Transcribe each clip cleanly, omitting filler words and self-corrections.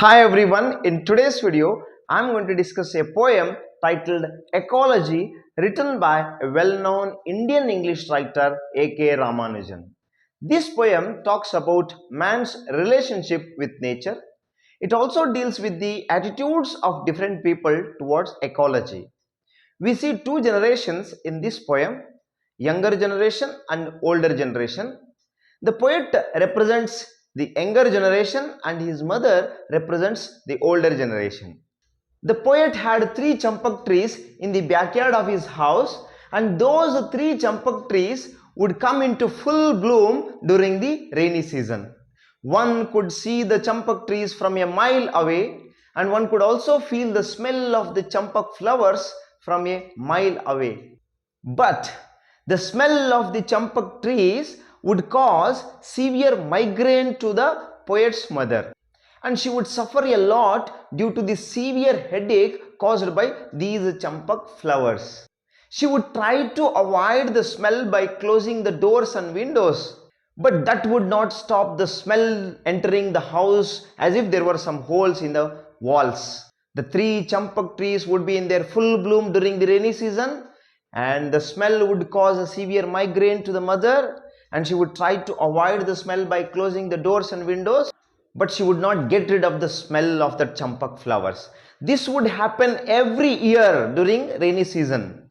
Hi everyone, in today's video I am going to discuss a poem titled Ecology written by a well-known Indian English writer A.K. Ramanujan. This poem talks about man's relationship with nature. It also deals with the attitudes of different people towards ecology. We see two generations in this poem, younger generation and older generation. The poet represents the younger generation and his mother represents the older generation. The poet had three champak trees in the backyard of his house, and those three champak trees would come into full bloom during the rainy season. One could see the champak trees from a mile away, and one could also feel the smell of the champak flowers from a mile away. But the smell of the champak trees would cause severe migraine to the poet's mother, and she would suffer a lot due to the severe headache caused by these champak flowers. She would try to avoid the smell by closing the doors and windows, but that would not stop the smell entering the house as if there were some holes in the walls. The three champak trees would be in their full bloom during the rainy season, and the smell would cause a severe migraine to the mother, and she would try to avoid the smell by closing the doors and windows, but she would not get rid of the smell of the champak flowers. This would happen every year during rainy season.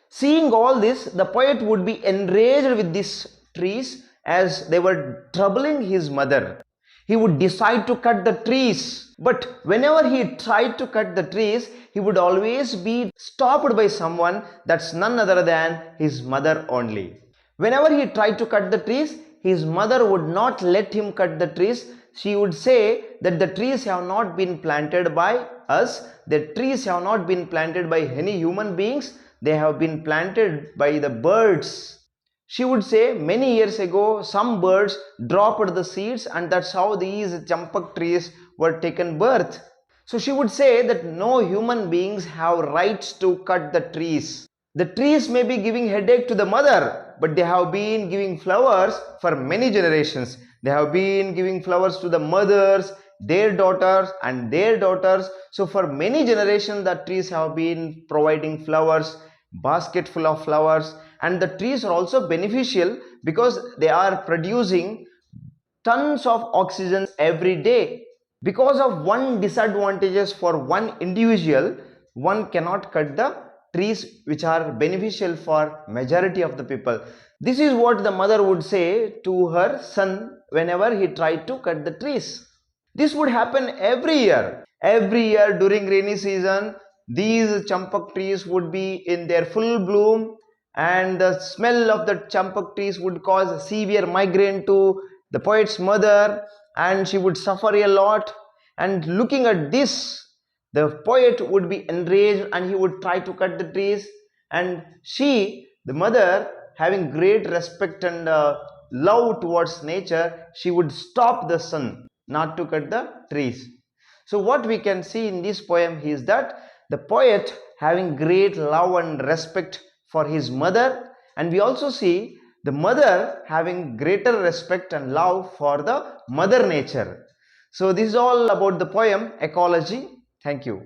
Seeing all this, the poet would be enraged with these trees as they were troubling his mother. He would decide to cut the trees, but whenever he tried to cut the trees, he would always be stopped by someone that's none other than his mother only. Whenever he tried to cut the trees, his mother would not let him cut the trees. She would say that the trees have not been planted by us, the trees have not been planted by any human beings, they have been planted by the birds. She would say many years ago some birds dropped the seeds, and that's how these champak trees were taken birth. So she would say that no human beings have rights to cut the trees. The trees may be giving headache to the mother, but they have been giving flowers for many generations. They have been giving flowers to the mothers, their daughters and their daughters. So for many generations the trees have been providing flowers, basket full of flowers, and the trees are also beneficial because they are producing tons of oxygen every day. Because of one disadvantages for one individual, one cannot cut the trees which are beneficial for majority of the people. This is what the mother would say to her son whenever he tried to cut the trees. This would happen every year. Every year during rainy season, these champak trees would be in their full bloom, and the smell of the champak trees would cause severe migraine to the poet's mother, and she would suffer a lot. And looking at this, the poet would be enraged and he would try to cut the trees, and she, the mother, having great respect and love towards nature, she would stop the son not to cut the trees. So what we can see in this poem is that the poet having great love and respect for his mother, and we also see the mother having greater respect and love for the mother nature. So this is all about the poem Ecology. Thank you.